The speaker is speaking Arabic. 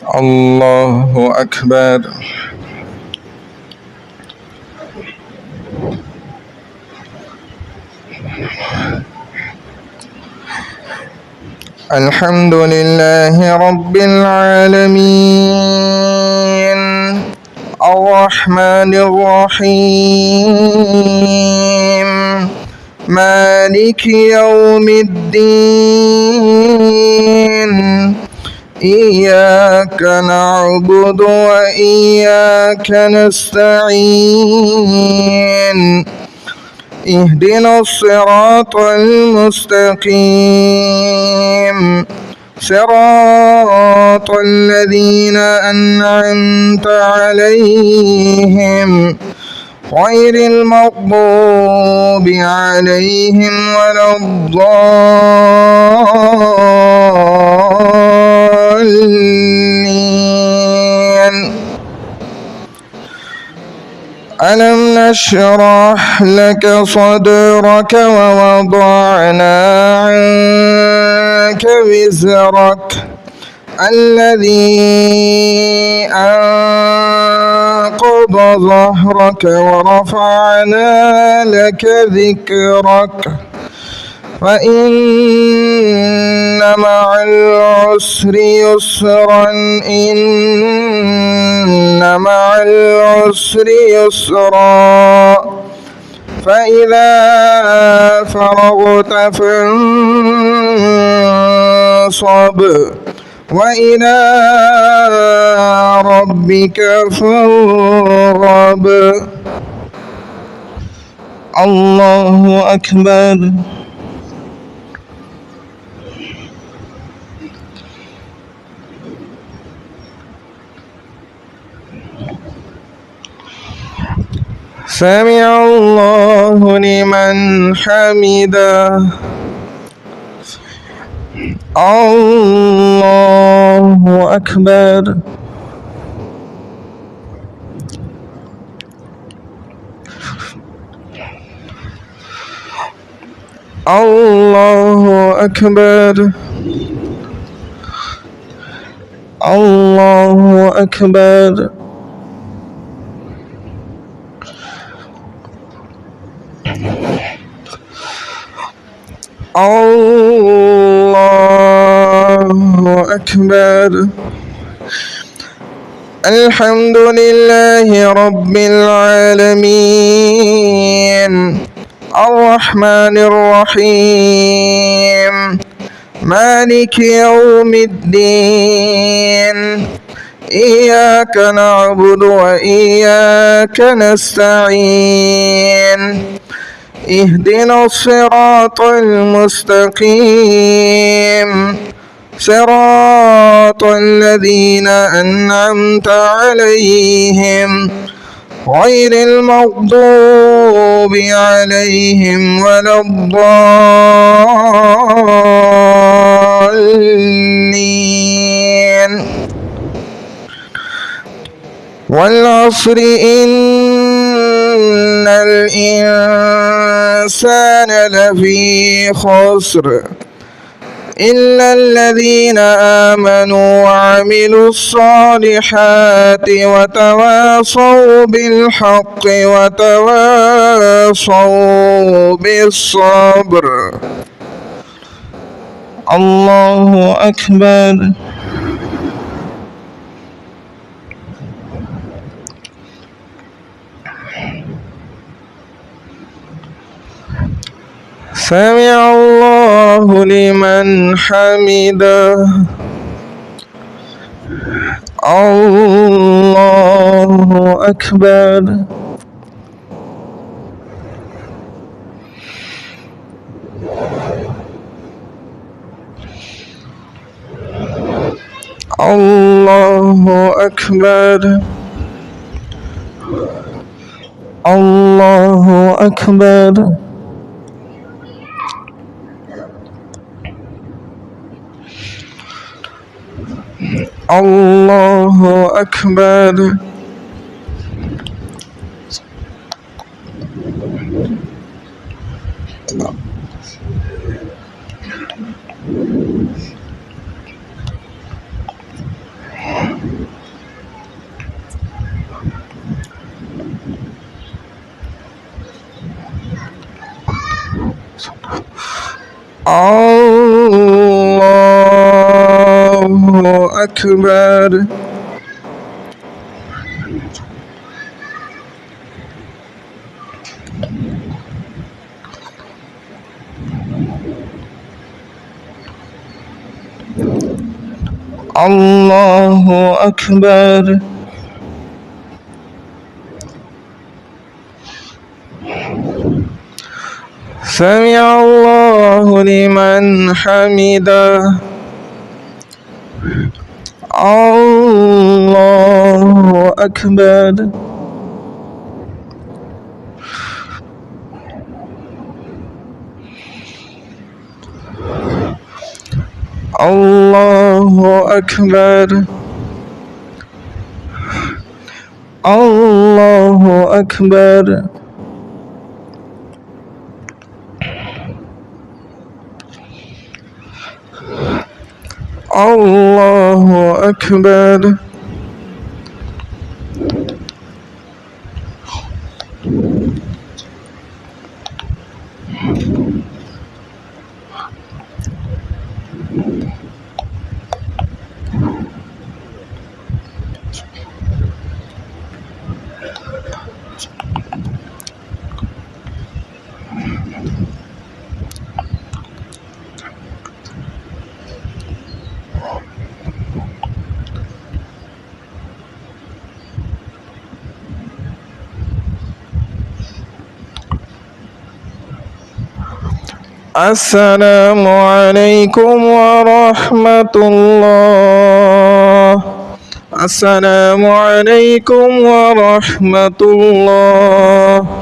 الله أكبر. الحمد لله رب العالمين الرحمن الرحيم مالك يوم الدين إياك نعبد وإياك نستعين اهدنا الصراط المستقيم صراط الذين أنعمت عليهم غير المغضوب عليهم ولا الضالين. ألم نشرح لك صدرك ووضعنا عنك وزرك الذي أنقض ظهرك ورفعنا لك ذكرك فإن مع العسر يسرا إن مع العسر يسرا فإذا فرغت فانصب وإلى ربك فارغب. الله أكبر. سمع الله لمن حمده. الله أكبر. الله أكبر. الله أكبر. الله أكبر. الحمد لله رب العالمين الرحمن الرحيم مالك يوم الدين إياك نعبد وإياك نستعين اهدنا الصراط المستقيم صراط الذين أنعمت عليهم غير المغضوب عليهم ولا الضالين. والعصر إن الإنسان لفي خسر إلا الذين آمنوا وعملوا الصالحات وتواصوا بالحق وتواصوا بالصبر. الله أكبر. سمع الله لمن حمده. الله أكبر. الله أكبر. الله أكبر. الله أكبر. الله أكبر. الله أكبر. سمع الله لمن حمده. الله أكبر. الله أكبر. الله أكبر. الله أكبر. السلام عليكم ورحمة الله. السلام عليكم ورحمة الله.